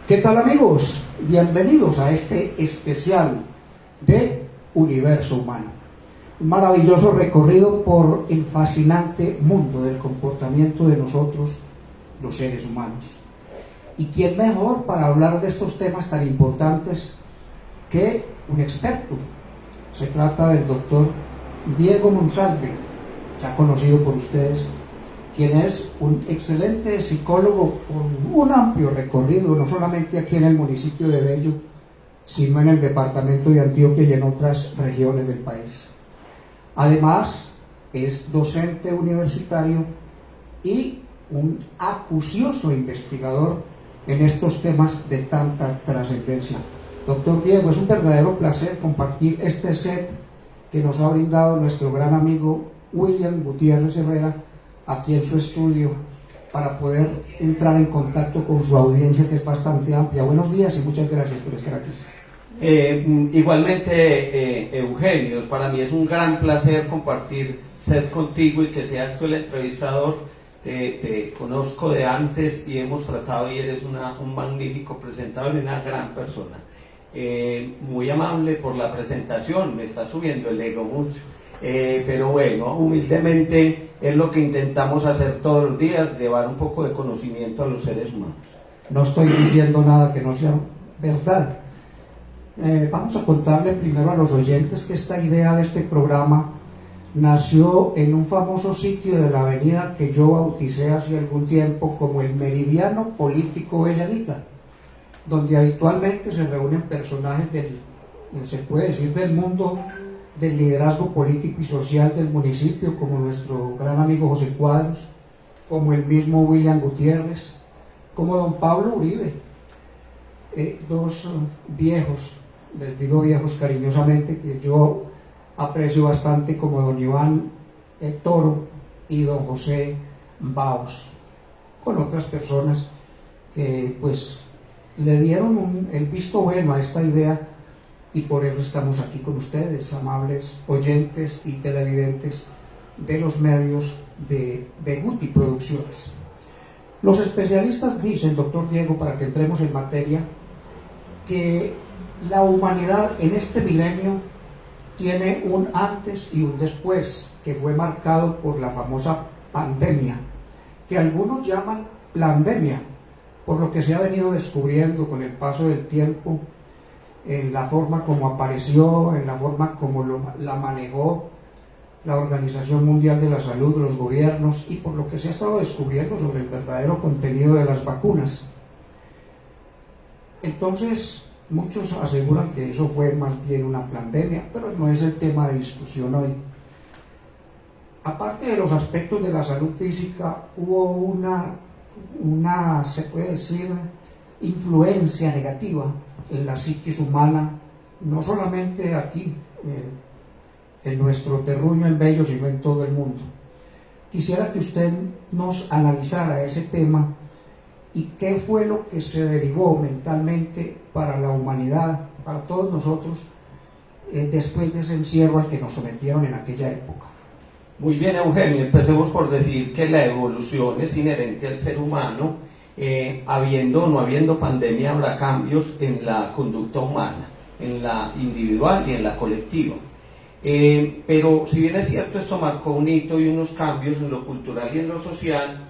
¿Qué tal, amigos? Bienvenidos a este especial de Universo Humano. Un maravilloso recorrido por el fascinante mundo del comportamiento de nosotros, los seres humanos. ¿Y quién mejor para hablar de estos temas tan importantes que un experto? Se trata del doctor Diego Monsalve, ya conocido por ustedes, quien es un excelente psicólogo con un amplio recorrido, no solamente aquí en el municipio de Bello, sino en el departamento de Antioquia y en otras regiones del país. Además, es docente universitario y un acucioso investigador en estos temas de tanta trascendencia. Doctor Diego, es un verdadero placer compartir este set que nos ha brindado nuestro gran amigo William Gutiérrez Herrera aquí en su estudio para poder entrar en contacto con su audiencia, que es bastante amplia. Buenos días y muchas gracias por estar aquí. Igualmente, Eugenio, para mí es un gran placer compartir set contigo y que seas tú el entrevistador. Te conozco de antes y hemos tratado y eres un magnífico presentador y una gran persona. Muy amable por la presentación, me está subiendo el ego mucho. Pero bueno, humildemente es lo que intentamos hacer todos los días, llevar un poco de conocimiento a los seres humanos. No estoy diciendo nada que no sea verdad. Vamos a contarle primero a los oyentes que esta idea de este programa nació en un famoso sitio de la avenida que yo bauticé hace algún tiempo como el Meridiano Político Bellanita, donde habitualmente se reúnen personajes se puede decir, del mundo del liderazgo político y social del municipio, como nuestro gran amigo José Cuadros, como el mismo William Gutiérrez, como don Pablo Uribe, dos viejos, les digo viejos cariñosamente, que yo aprecio bastante, como don Iván Toro y don José Baos, con otras personas que pues le dieron el visto bueno a esta idea. Y por eso estamos aquí con ustedes, amables oyentes y televidentes de los medios de Guti Producciones. Los especialistas dicen, doctor Diego, para que entremos en materia, que la humanidad en este milenio tiene un antes y un después, que fue marcado por la famosa pandemia, que algunos llaman plandemia, por lo que se ha venido descubriendo con el paso del tiempo, en la forma como apareció, en la forma como la manejó la Organización Mundial de la Salud, los gobiernos, y por lo que se ha estado descubriendo sobre el verdadero contenido de las vacunas. Entonces, muchos aseguran que eso fue más bien una pandemia, pero no es el tema de discusión hoy. Aparte de los aspectos de la salud física, hubo una se puede decir, influencia negativa en la psiquis humana, no solamente aquí en nuestro terruño en Bello, sino en todo el mundo. Quisiera que usted nos analizara ese tema y qué fue lo que se derivó mentalmente para la humanidad, para todos nosotros, después de ese encierro al que nos sometieron en aquella época. Muy bien, Eugenio, empecemos por decir que la evolución es inherente al ser humano. Habiendo o no habiendo pandemia, habrá cambios en la conducta humana, en la individual y en la colectiva. Pero si bien es cierto, esto marcó un hito y unos cambios en lo cultural y en lo social,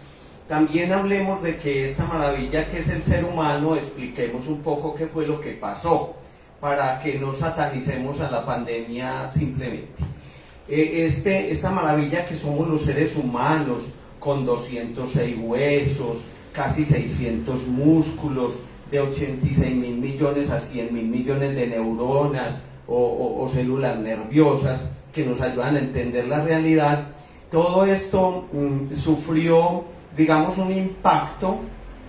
también hablemos de que esta maravilla que es el ser humano, expliquemos un poco qué fue lo que pasó, para que no satanicemos a la pandemia simplemente. Esta maravilla que somos los seres humanos, con 206 huesos, casi 600 músculos, de 86.000 millones a 100.000 millones de neuronas o células nerviosas que nos ayudan a entender la realidad. Todo esto sufrió, digamos, un impacto,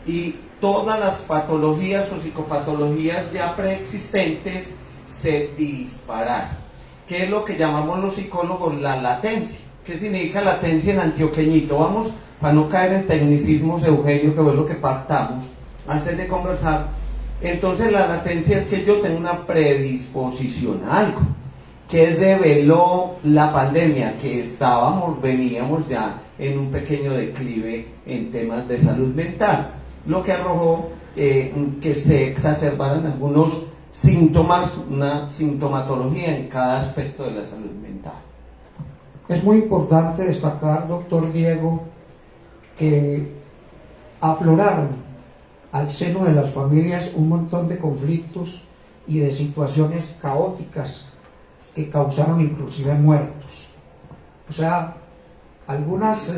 y todas las patologías o psicopatologías ya preexistentes se dispararon. ¿Qué es lo que llamamos los psicólogos la latencia? ¿Qué significa latencia en antioqueñito? Vamos, para no caer en tecnicismos, Eugenio, que fue lo que pactamos antes de conversar. Entonces, la latencia es que yo tengo una predisposición a algo. ¿Qué develó la pandemia? Que veníamos ya en un pequeño declive en temas de salud mental. lo que arrojó que se exacerbaran algunos síntomas, una sintomatología en cada aspecto de la salud mental. Es muy importante destacar, doctor Diego, que afloraron al seno de las familias un montón de conflictos y de situaciones caóticas que causaron inclusive muertos. O sea, algunas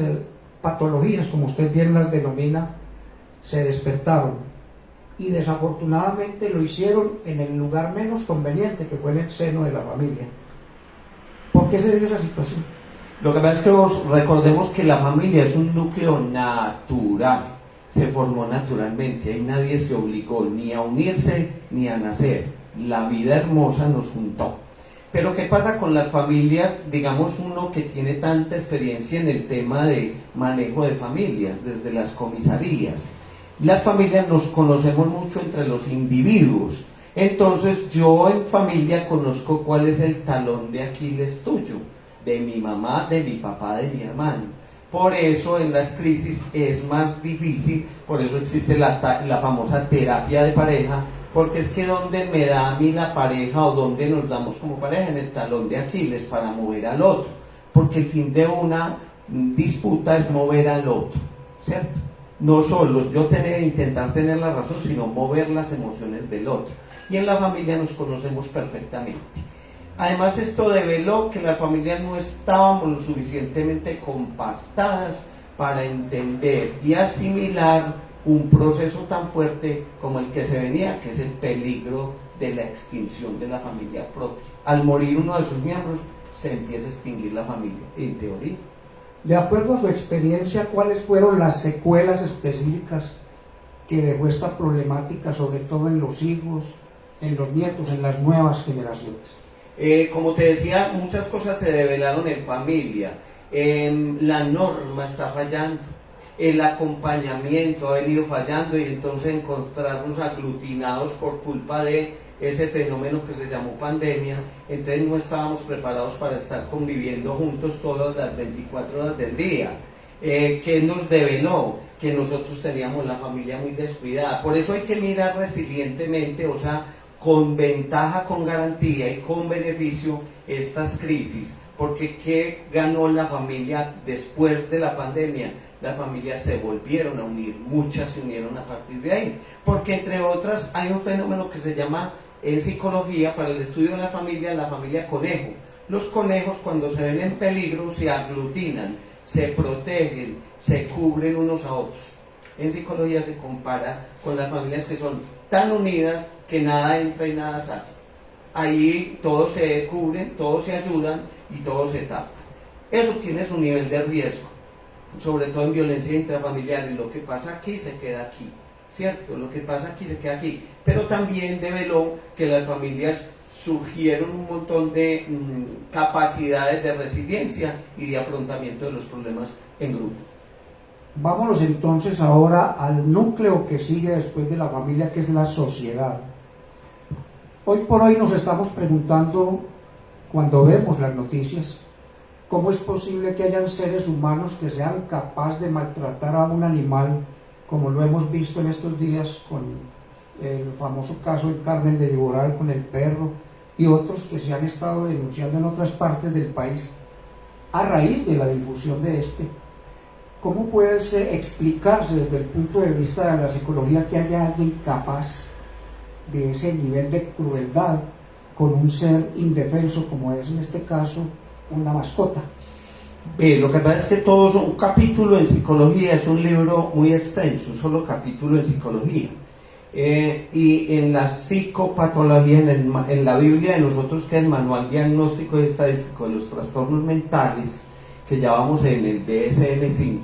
patologías, como usted bien las denomina, se despertaron y desafortunadamente lo hicieron en el lugar menos conveniente, que fue en el seno de la familia. ¿Por qué se dio esa situación? Lo que pasa es que recordemos que la familia es un núcleo natural, se formó naturalmente, ahí nadie se obligó ni a unirse ni a nacer, la vida hermosa nos juntó. Pero ¿qué pasa con las familias? Digamos, uno que tiene tanta experiencia en el tema de manejo de familias, desde las comisarías. Las familias nos conocemos mucho entre los individuos, entonces yo en familia conozco cuál es el talón de Aquiles tuyo, de mi mamá, de mi papá, de mi hermano. Por eso en las crisis es más difícil, por eso existe la famosa terapia de pareja, porque es que donde me da a mí la pareja o donde nos damos como pareja, en el talón de Aquiles, para mover al otro, porque el fin de una disputa es mover al otro, ¿cierto? No solo yo intentar tener la razón, sino mover las emociones del otro. Y en la familia nos conocemos perfectamente. Además, esto develó que las familias no estábamos lo suficientemente compactadas para entender y asimilar un proceso tan fuerte como el que se venía, que es el peligro de la extinción de la familia propia. Al morir uno de sus miembros, se empieza a extinguir la familia, en teoría. De acuerdo a su experiencia, ¿cuáles fueron las secuelas específicas que dejó esta problemática, sobre todo en los hijos, en los nietos, en las nuevas generaciones? Como te decía, muchas cosas se develaron en familia. La norma está fallando, el acompañamiento ha venido fallando, y entonces encontrarnos aglutinados por culpa de ese fenómeno que se llamó pandemia, entonces no estábamos preparados para estar conviviendo juntos todas las 24 horas del día. ¿Qué nos develó? Que nosotros teníamos la familia muy descuidada. Por eso hay que mirar resilientemente, o sea, con ventaja, con garantía y con beneficio estas crisis, porque ¿qué ganó la familia después de la pandemia? Las familias se volvieron a unir, muchas se unieron a partir de ahí, porque entre otras hay un fenómeno que se llama en psicología, para el estudio de la familia conejo. Los conejos, cuando se ven en peligro, se aglutinan, se protegen, se cubren unos a otros. En psicología se compara con las familias que son tan unidas que nada entra y nada sale. Ahí todos se cubren, todos se ayudan y todos se tapan. Eso tiene su nivel de riesgo, sobre todo en violencia intrafamiliar, y lo que pasa aquí se queda aquí, ¿cierto? Lo que pasa aquí se queda aquí. Pero también develó que las familias surgieron un montón de capacidades de resiliencia y de afrontamiento de los problemas en grupo. Vámonos entonces ahora al núcleo que sigue después de la familia, que es la sociedad. Hoy por hoy nos estamos preguntando, cuando vemos las noticias, ¿cómo es posible que hayan seres humanos que sean capaces de maltratar a un animal, como lo hemos visto en estos días con el famoso caso del Carmen de Viboral con el perro, y otros que se han estado denunciando en otras partes del país a raíz de la difusión de este? ¿Cómo puede explicarse desde el punto de vista de la psicología que haya alguien capaz de ese nivel de crueldad con un ser indefenso, como es en este caso una mascota? Lo que pasa es que un capítulo en psicología es un libro muy extenso, un solo capítulo en psicología. Y en la psicopatología, en la Biblia de nosotros, que es el Manual Diagnóstico y Estadístico de los Trastornos Mentales, que ya vamos en el DSM-5,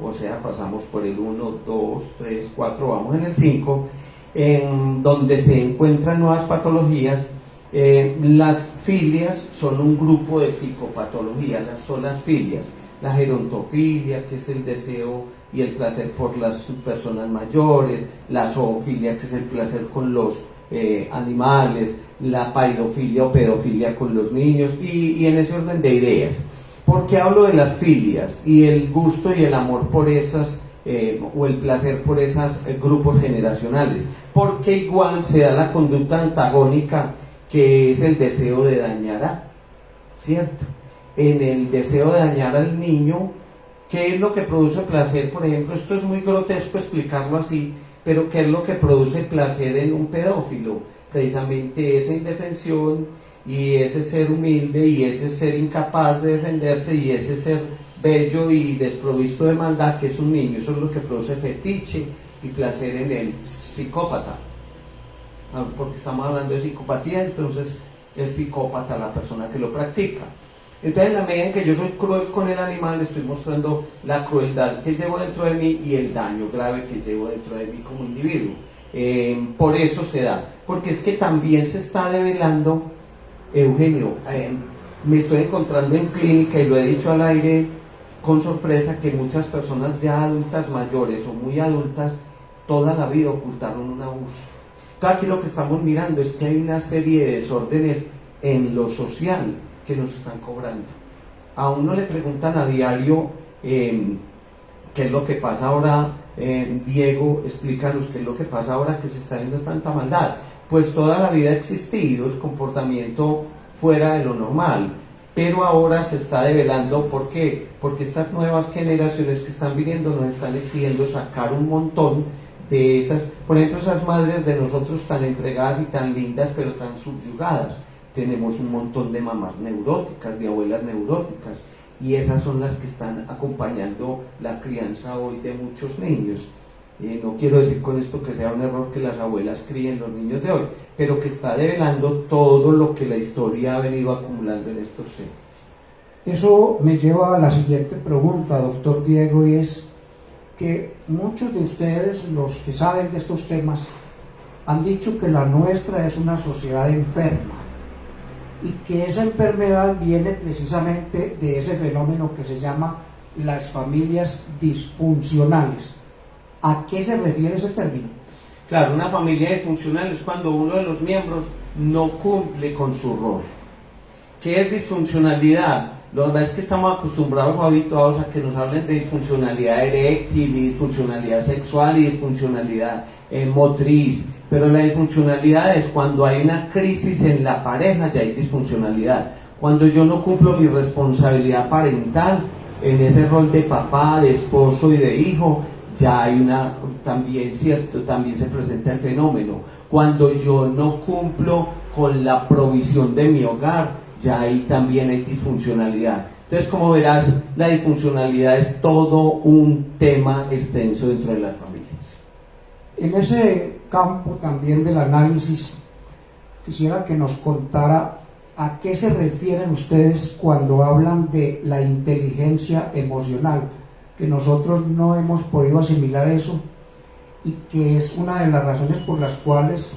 o sea, pasamos por el 1, 2, 3, 4, vamos en el 5, en donde se encuentran nuevas patologías. Las filias son un grupo de psicopatología, son las filias, la gerontofilia, que es el deseo y el placer por las personas mayores, la zoofilia, que es el placer con los animales, la paidofilia o pedofilia con los niños, y en ese orden de ideas. ¿Por qué hablo de las filias y el gusto y el amor por esas o el placer por esos grupos generacionales, porque igual se da la conducta antagónica que es el deseo de dañar, ¿cierto? En el deseo de dañar al niño, ¿qué es lo que produce placer? Por ejemplo, esto es muy grotesco explicarlo así, pero ¿qué es lo que produce placer en un pedófilo? Precisamente esa indefensión y ese ser humilde y ese ser incapaz de defenderse y ese ser bello y desprovisto de maldad que es un niño. Eso es lo que produce fetiche y placer en el psicópata, porque estamos hablando de psicopatía, entonces es psicópata la persona que lo practica. Entonces, en la medida en que yo soy cruel con el animal, le estoy mostrando la crueldad que llevo dentro de mí y el daño grave que llevo dentro de mí como individuo. Por eso se da, porque es que también se está develando, Eugenio, me estoy encontrando en clínica y lo he dicho al aire con sorpresa, que muchas personas ya adultas mayores o muy adultas toda la vida ocultaron un abuso. Entonces aquí lo que estamos mirando es que hay una serie de desórdenes en lo social que nos están cobrando. A uno le preguntan a diario qué es lo que pasa ahora, Diego, explícanos qué es lo que pasa ahora que se está viendo tanta maldad. Pues toda la vida ha existido el comportamiento fuera de lo normal, pero ahora se está develando. ¿Por qué? Porque estas nuevas generaciones que están viniendo nos están exigiendo sacar un montón de esas, por ejemplo, esas madres de nosotros tan entregadas y tan lindas, pero tan subyugadas. Tenemos un montón de mamás neuróticas, de abuelas neuróticas, y esas son las que están acompañando la crianza hoy de muchos niños. No quiero decir con esto que sea un error que las abuelas críen los niños de hoy, pero que está develando todo lo que la historia ha venido acumulando en estos siglos. Eso me lleva a la siguiente pregunta, doctor Diego, y es que muchos de ustedes, los que saben de estos temas, han dicho que la nuestra es una sociedad enferma y que esa enfermedad viene precisamente de ese fenómeno que se llama las familias disfuncionales. ¿A qué se refiere ese término? Claro, una familia disfuncional es cuando uno de los miembros no cumple con su rol. ¿Qué es disfuncionalidad? Lo verdad es que estamos acostumbrados o habituados a que nos hablen de disfuncionalidad eréctil, y disfuncionalidad sexual y disfuncionalidad motriz, pero la disfuncionalidad es cuando hay una crisis en la pareja, ya hay disfuncionalidad. Cuando yo no cumplo mi responsabilidad parental en ese rol de papá, de esposo y de hijo, ya hay una, también cierto, también se presenta el fenómeno. Cuando yo no cumplo con la provisión de mi hogar, ya ahí también hay disfuncionalidad. Entonces, como verás, la disfuncionalidad es todo un tema extenso dentro de las familias. En ese campo también del análisis, quisiera que nos contara a qué se refieren ustedes cuando hablan de la inteligencia emocional, que nosotros no hemos podido asimilar eso y que es una de las razones por las cuales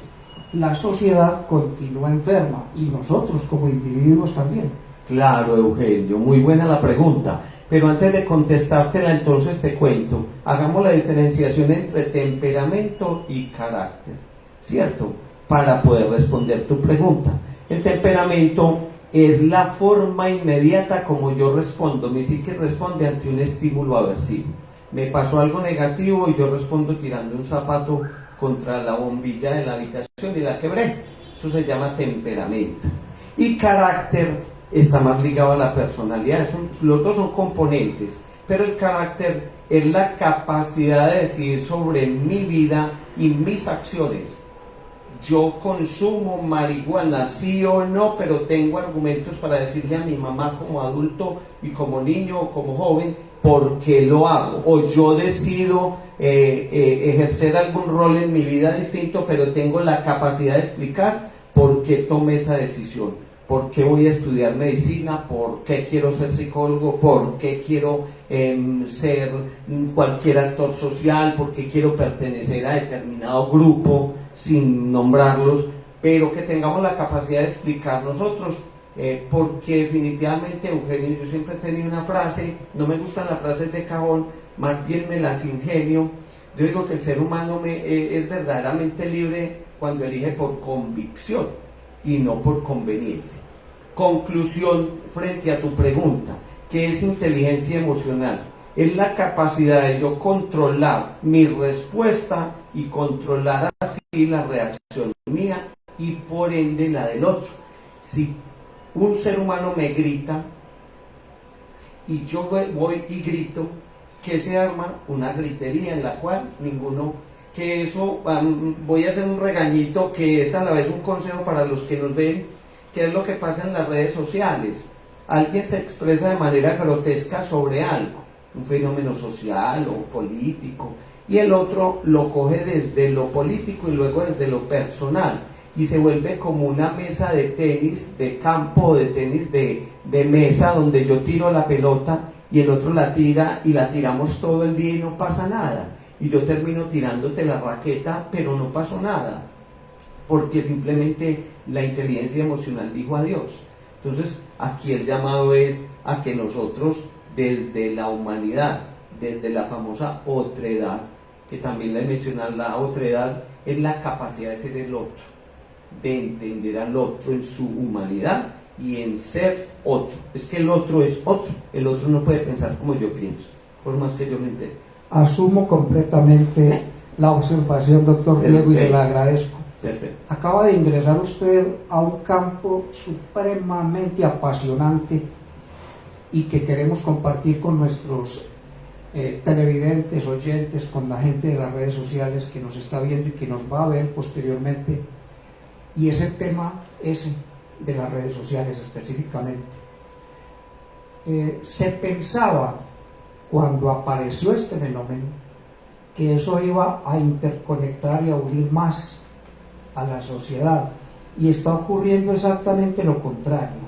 la sociedad continúa enferma y nosotros como individuos también. Claro, Eugenio, muy buena la pregunta, pero antes de contestártela entonces te cuento, hagamos la diferenciación entre temperamento y carácter, ¿cierto? Para poder responder tu pregunta. El temperamento es la forma inmediata como yo respondo, mi psique responde ante un estímulo aversivo. Me pasó algo negativo y yo respondo tirando un zapato contra la bombilla de la habitación y la quebré. Eso se llama temperamento. Y carácter está más ligado a la personalidad. Los dos son componentes, pero el carácter es la capacidad de decidir sobre mi vida y mis acciones. Yo consumo marihuana, sí o no, pero tengo argumentos para decirle a mi mamá como adulto y como niño o como joven por qué lo hago. O yo decido ejercer algún rol en mi vida distinto, pero tengo la capacidad de explicar por qué tomé esa decisión, por qué voy a estudiar medicina, por qué quiero ser psicólogo, por qué quiero ser cualquier actor social, por qué quiero pertenecer a determinado grupo, sin nombrarlos, pero que tengamos la capacidad de explicar nosotros, porque definitivamente, Eugenio, yo siempre he tenido una frase, no me gustan las frases de cajón, más bien me las ingenio. Yo digo que el ser humano es verdaderamente libre cuando elige por convicción y no por conveniencia. Conclusión frente a tu pregunta, ¿qué es inteligencia emocional? es la capacidad de yo controlar mi respuesta y controlar así la reacción mía y por ende la del otro. Si un ser humano me grita y yo voy y grito, ¿qué se arma? Una gritería en la cual ninguno, que eso, voy a hacer un regañito que es a la vez un consejo para los que nos ven, que es lo que pasa en las redes sociales. Alguien se expresa de manera grotesca sobre algo, un fenómeno social o político, y el otro lo coge desde lo político y luego desde lo personal, y se vuelve como una mesa de tenis, de campo de tenis, de mesa, donde yo tiro la pelota y el otro la tira y la tiramos todo el día y no pasa nada, y yo termino tirándote la raqueta pero no pasó nada, porque simplemente la inteligencia emocional dijo adiós. Entonces aquí el llamado es a que nosotros desde la humanidad, desde la famosa otredad, que también la he mencionado, la otredad es la capacidad de ser el otro, de entender al otro en su humanidad y en ser otro. Es que el otro es otro, el otro no puede pensar como yo pienso, por más que yo me entere. Asumo completamente la observación, doctor Diego, y se la agradezco. Perfecto. Acaba de ingresar usted a un campo supremamente apasionante y que queremos compartir con nuestros televidentes, oyentes, con la gente de las redes sociales que nos está viendo y que nos va a ver posteriormente, y es el tema ese de las redes sociales específicamente. Se pensaba cuando apareció este fenómeno que eso iba a interconectar y a unir más a la sociedad, y está ocurriendo exactamente lo contrario.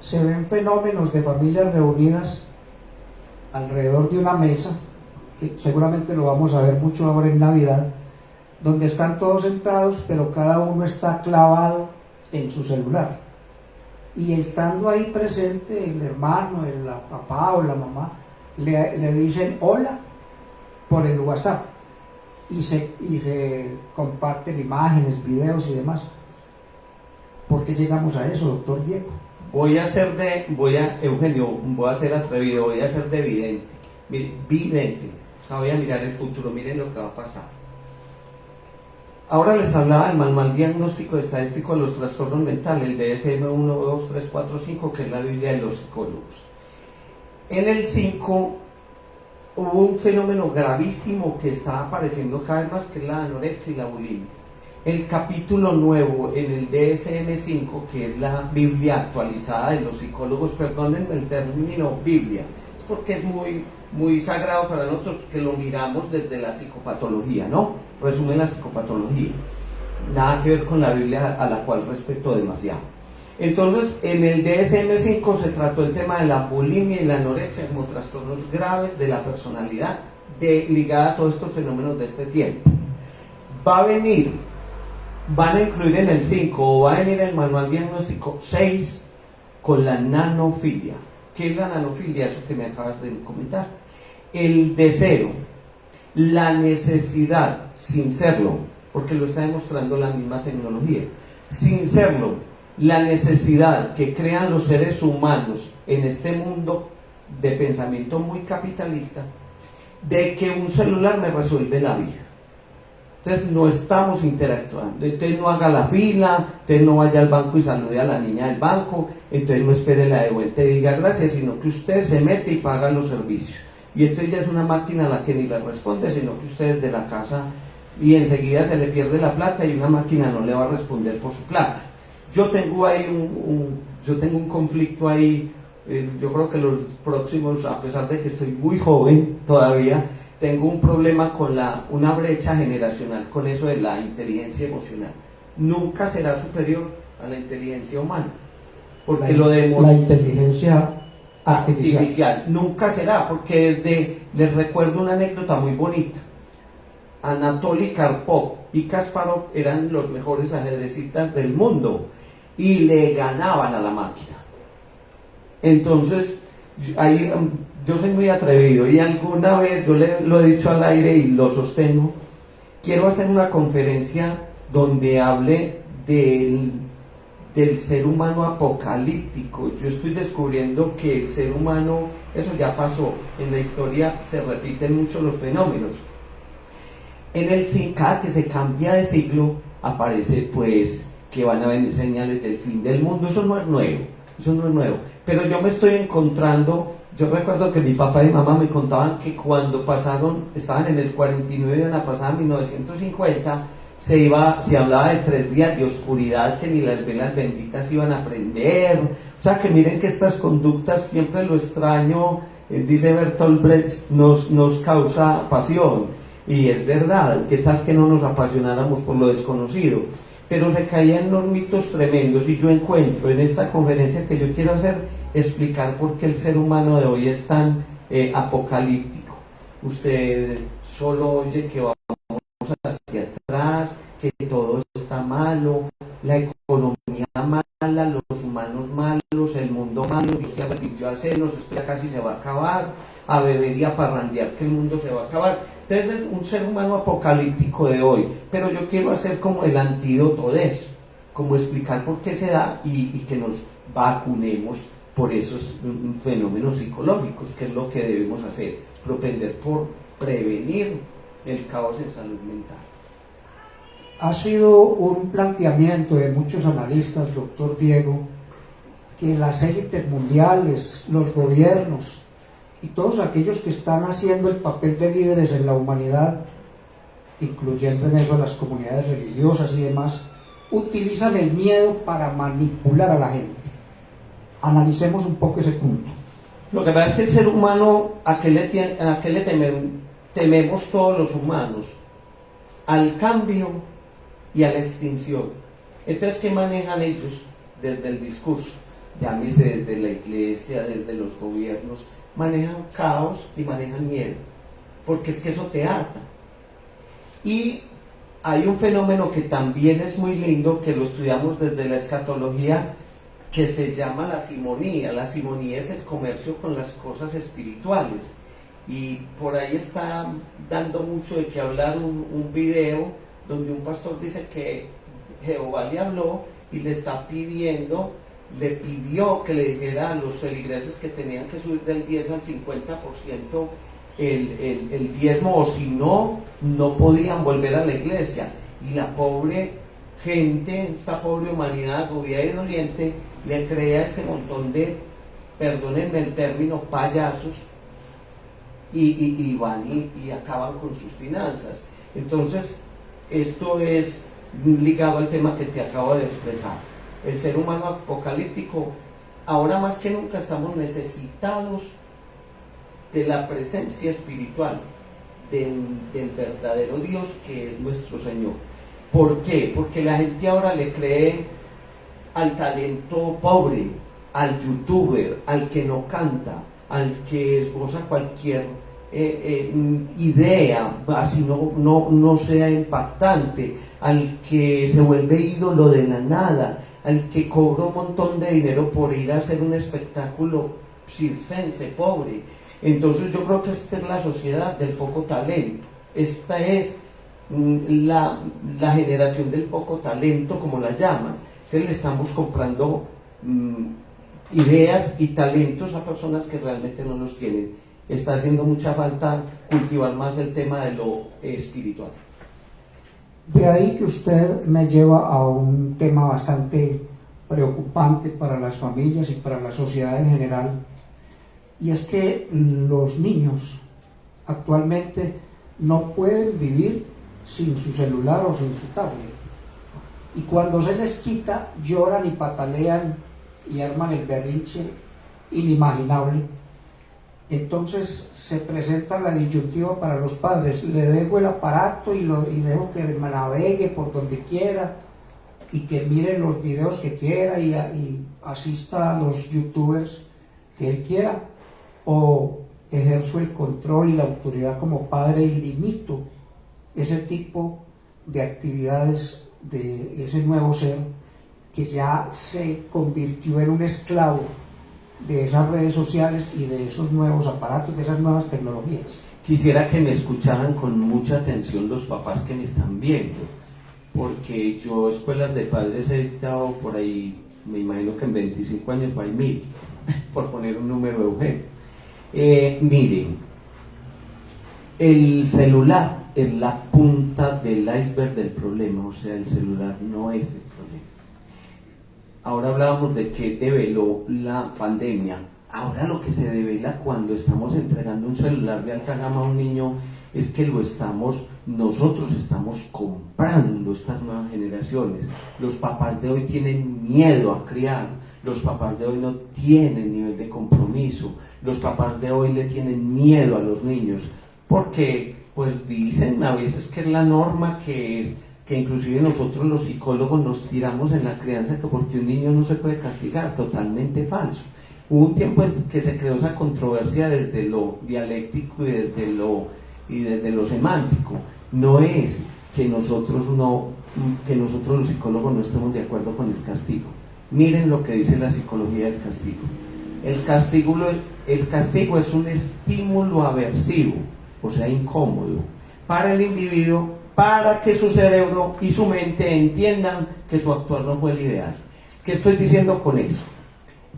Se ven fenómenos de familias reunidas alrededor de una mesa, que seguramente lo vamos a ver mucho ahora en Navidad, donde están todos sentados pero cada uno está clavado en su celular, y estando ahí presente el hermano, el papá o la mamá le dicen hola por el WhatsApp, y se comparten imágenes, videos y demás. ¿Por qué llegamos a eso, doctor Diego? Eugenio, voy a ser atrevido, voy a ser de vidente. Mire, vidente, o sea, voy a mirar el futuro, miren lo que va a pasar. Ahora les hablaba del manual diagnóstico estadístico de los trastornos mentales, el DSM 1, 2, 3, 4, 5, que es la Biblia de los psicólogos. En el 5 hubo un fenómeno gravísimo que está apareciendo cada vez más, que es la anorexia y la bulimia. El capítulo nuevo en el DSM-5, que es la Biblia actualizada de los psicólogos, perdónenme el término Biblia, es porque es muy sagrado para nosotros, que lo miramos desde la psicopatología, ¿no? Resume la psicopatología, nada que ver con la Biblia, a la cual respeto demasiado. Entonces, en el DSM-5 se trató el tema de la bulimia y la anorexia como trastornos graves de la personalidad ligada a todos estos fenómenos de este tiempo. Van a incluir en el 5, o va a venir el manual diagnóstico 6 con la nanofilia. ¿Qué es la nanofilia? Eso que me acabas de comentar. El deseo, la necesidad, sin serlo, porque lo está demostrando la misma tecnología, sin serlo, la necesidad que crean los seres humanos en este mundo de pensamiento muy capitalista, de que un celular me resuelve la vida. Entonces no estamos interactuando, entonces no haga la fila, entonces no vaya al banco y salude a la niña del banco, entonces no espere la de vuelta y diga gracias, sino que usted se mete y paga los servicios, y entonces ya es una máquina a la que ni le responde, sino que usted desde la casa, y enseguida se le pierde la plata y una máquina no le va a responder por su plata. Yo tengo ahí un conflicto ahí, yo creo que los próximos, a pesar de que estoy muy joven todavía, tengo un problema con una brecha generacional con eso de la inteligencia emocional. Nunca será superior a la inteligencia humana, porque la inteligencia artificial nunca será, porque les recuerdo una anécdota muy bonita. Anatoly Karpov y Kasparov eran los mejores ajedrecistas del mundo y le ganaban a la máquina. Entonces ahí yo soy muy atrevido, y alguna vez yo lo he dicho al aire y lo sostengo, quiero hacer una conferencia donde hable del ser humano apocalíptico. Yo estoy descubriendo que el ser humano Eso ya pasó. En la historia se repiten mucho los fenómenos. Cada que se cambia de siglo, aparece pues que van a venir señales del fin del mundo. Eso no es nuevo, eso no es nuevo. Pero yo me estoy encontrando, yo recuerdo que mi papá y mi mamá me contaban que cuando estaban en el 49 y iban a pasar a 1950, se hablaba de 3 días de oscuridad, que ni las velas benditas iban a prender. O sea que miren que estas conductas, siempre lo extraño, dice Bertolt Brecht, nos causa pasión. Y es verdad, ¿qué tal que no nos apasionáramos por lo desconocido? Pero se caían unos mitos tremendos, y yo encuentro en esta conferencia que yo quiero hacer, explicar por qué el ser humano de hoy es tan apocalíptico. Usted solo oye que vamos hacia atrás, que todo está malo, la economía mala, los humanos malos, el mundo malo, Dios que arrepintió al senos, esto ya casi se va a acabar, a beber y a parrandear que el mundo se va a acabar. Entonces es un ser humano apocalíptico de hoy, pero yo quiero hacer como el antídoto de eso, como explicar por qué se da y que nos vacunemos por esos fenómenos psicológicos, que es lo que debemos hacer, propender por prevenir el caos en salud mental. Ha sido un planteamiento de muchos analistas, doctor Diego, que las élites mundiales, los gobiernos y todos aquellos que están haciendo el papel de líderes en la humanidad, incluyendo en eso las comunidades religiosas y demás, utilizan el miedo para manipular a la gente. Analicemos un poco ese punto. Lo que pasa es que el ser humano, ¿a qué le tememos todos los humanos? Al cambio y a la extinción. Entonces, ¿qué manejan ellos desde el discurso? Llámese desde la iglesia, desde los gobiernos, manejan caos y manejan miedo, porque es que eso te ata. Y hay un fenómeno que también es muy lindo, que lo estudiamos desde la escatología, que se llama la simonía. La simonía es el comercio con las cosas espirituales, y por ahí está dando mucho de qué hablar un video donde un pastor dice que Jehová le habló y le pidió que le dijera a los feligreses que tenían que subir del 10 al 50% el diezmo, o si no, no podían volver a la iglesia. Y la pobre gente, esta pobre humanidad agobiada y doliente, le crea este montón de, perdónenme el término, payasos, y van y acaban con sus finanzas. Entonces, esto es ligado al tema que te acabo de expresar. El ser humano apocalíptico, ahora más que nunca estamos necesitados de la presencia espiritual del verdadero Dios, que es nuestro Señor. ¿Por qué? Porque la gente ahora le cree al talento pobre, al youtuber, al que no canta, al que esboza cualquier idea, así no sea impactante, al que se vuelve ídolo de la nada, al que cobra un montón de dinero por ir a hacer un espectáculo circense, pobre. Entonces yo creo que esta es la sociedad del poco talento. Esta es la generación del poco talento, como la llaman. Entonces le estamos comprando ideas y talentos a personas que realmente no los tienen. Está haciendo mucha falta cultivar más el tema de lo espiritual. De ahí que usted me lleva a un tema bastante preocupante para las familias y para la sociedad en general, y es que los niños actualmente no pueden vivir sin su celular o sin su tablet, y cuando se les quita lloran y patalean y arman el berrinche inimaginable. Entonces se presenta la disyuntiva para los padres: le dejo el aparato y dejo que me navegue por donde quiera y que mire los videos que quiera y asista a los youtubers que él quiera, o ejerzo el control y la autoridad como padre y limito ese tipo de actividades de ese nuevo ser que ya se convirtió en un esclavo de esas redes sociales y de esos nuevos aparatos, de esas nuevas tecnologías. Quisiera que me escucharan con mucha atención los papás que me están viendo, porque yo escuelas de padres he dictado por ahí, me imagino que en 25 años hay 1000, por poner un número, Eugenio. Miren, el celular es la punta del iceberg del problema, o sea, el celular no es el problema. Ahora hablábamos de qué develó la pandemia. Ahora lo que se devela cuando estamos entregando un celular de alta gama a un niño es que nosotros estamos comprando estas nuevas generaciones. Los papás de hoy tienen miedo a criar, los papás de hoy no tienen nivel de compromiso, los papás de hoy le tienen miedo a los niños, porque pues dicen a veces que es la norma, que inclusive nosotros los psicólogos nos tiramos en la crianza que porque un niño no se puede castigar, totalmente falso. Hubo un tiempo en que se creó esa controversia desde lo dialéctico y desde lo semántico. No es que nosotros los psicólogos no estemos de acuerdo con el castigo. Miren lo que dice la psicología del castigo. El castigo es un estímulo aversivo, o sea, incómodo, para el individuo, para que su cerebro y su mente entiendan que su actuar no fue el ideal. ¿Qué estoy diciendo con eso?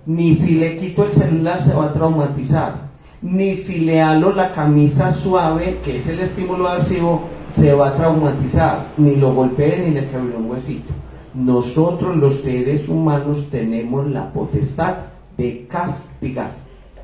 Ni si le quito el celular se va a traumatizar, ni si le halo la camisa suave, que es el estímulo aversivo, se va a traumatizar, ni lo golpeé ni le quebré un huesito. Nosotros los seres humanos tenemos la potestad de castigar.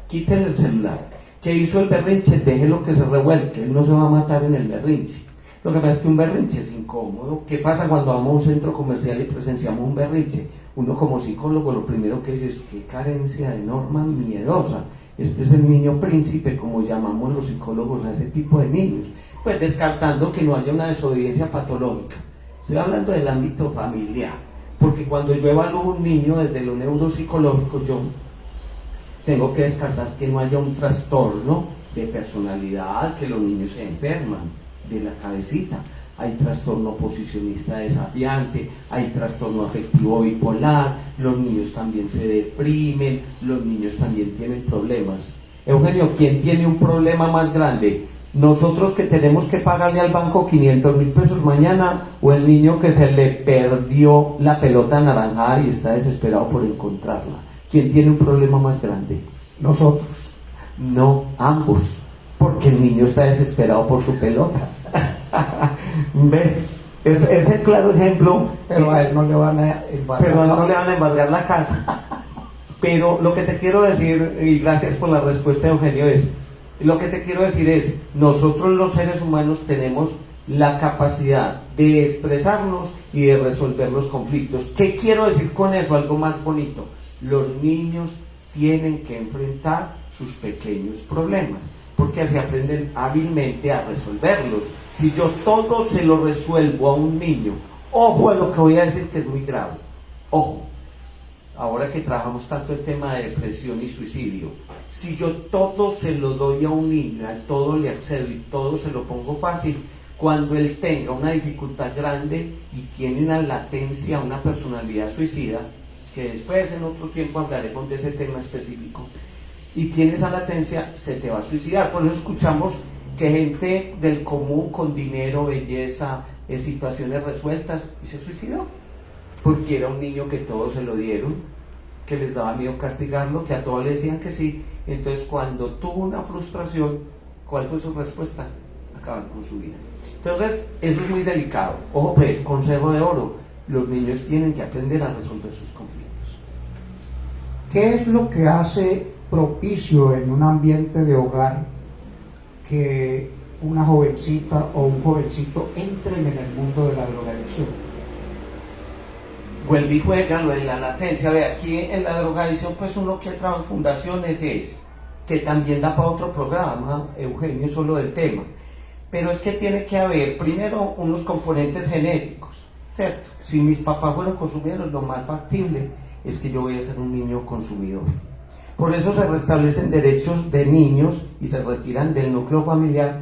Quítenle el celular. ¿Qué hizo el berrinche? Déjelo que se revuelque, él no se va a matar en el berrinche. Lo que pasa es que un berrinche es incómodo. ¿Qué pasa cuando vamos a un centro comercial y presenciamos un berrinche? Uno como psicólogo lo primero que dice es qué carencia de norma miedosa. Este es el niño príncipe, como llamamos los psicólogos a ese tipo de niños. Pues descartando que no haya una desobediencia patológica. Estoy hablando del ámbito familiar, porque cuando yo evalúo un niño desde lo neuropsicológico, yo tengo que descartar que no haya un trastorno de personalidad, que los niños se enferman de la cabecita. Hay trastorno posicionista desafiante, hay trastorno afectivo bipolar, los niños también se deprimen, los niños también tienen problemas. Eugenio, ¿quién tiene un problema más grande? ¿Nosotros que tenemos que pagarle al banco 500.000 pesos mañana o el niño que se le perdió la pelota anaranjada y está desesperado por encontrarla? ¿Quién tiene un problema más grande? Nosotros. No, ambos, porque el niño está desesperado por su pelota. ¿Ves? Es el claro ejemplo. Pero a él no le van a embargar la casa. Pero lo que te quiero decir, y gracias por la respuesta, Eugenio, lo que te quiero decir es, nosotros los seres humanos tenemos la capacidad de estresarnos y de resolver los conflictos. ¿Qué quiero decir con eso? Algo más bonito. Los niños tienen que enfrentar sus pequeños problemas, porque así aprenden hábilmente a resolverlos. Si yo todo se lo resuelvo a un niño, ojo a lo que voy a decir que es muy grave, ojo, ahora que trabajamos tanto el tema de depresión y suicidio, si yo todo se lo doy a un niño, a todo le accedo y todo se lo pongo fácil, cuando él tenga una dificultad grande y tiene una latencia, una personalidad suicida, que después en otro tiempo hablaremos de ese tema específico, y tiene esa latencia, se te va a suicidar. Por eso escuchamos que gente del común con dinero, belleza, situaciones resueltas, y se suicidó, porque era un niño que todos se lo dieron, que les daba miedo castigarlo, que a todos le decían que sí. Entonces cuando tuvo una frustración, ¿cuál fue su respuesta? Acabar con su vida. Entonces eso es muy delicado. Ojo pues, consejo de oro, los niños tienen que aprender a resolver sus conflictos. ¿Qué es lo que hace propicio en un ambiente de hogar que una jovencita o un jovencito entren en el mundo de la drogadicción? Vuelve y juega lo de la latencia. Ve, aquí en la drogadicción, pues uno que trabaja en fundaciones es, que también da para otro programa, Eugenio, solo del tema, pero es que tiene que haber primero unos componentes genéticos, ¿cierto? Si mis papás fueron consumidores, lo más factible es que yo voy a ser un niño consumidor. Por eso se restablecen derechos de niños y se retiran del núcleo familiar,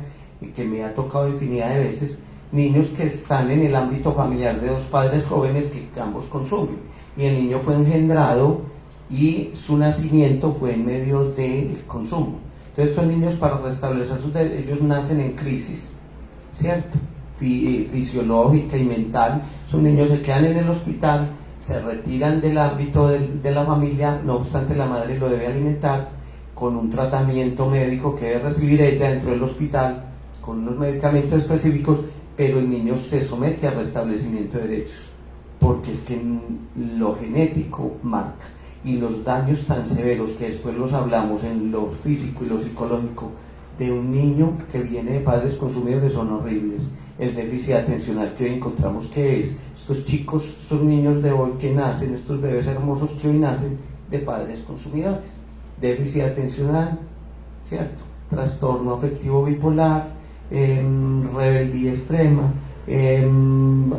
que me ha tocado infinidad de veces, niños que están en el ámbito familiar de dos padres jóvenes que ambos consumen, y el niño fue engendrado y su nacimiento fue en medio del consumo. Entonces estos niños, para restablecer sus derechos, ellos nacen en crisis, ¿cierto? Fisiológica y mental. Esos niños se quedan en el hospital, se retiran del ámbito de la familia, no obstante la madre lo debe alimentar, con un tratamiento médico que debe recibir ella dentro del hospital, con unos medicamentos específicos, pero el niño se somete al restablecimiento de derechos, porque es que lo genético marca, y los daños tan severos que después los hablamos en lo físico y lo psicológico de un niño que viene de padres consumidores son horribles. El déficit atencional que hoy encontramos, que es estos chicos, estos niños de hoy que nacen, estos bebés hermosos que hoy nacen de padres consumidores, déficit atencional, ¿cierto? Trastorno afectivo bipolar, rebeldía extrema,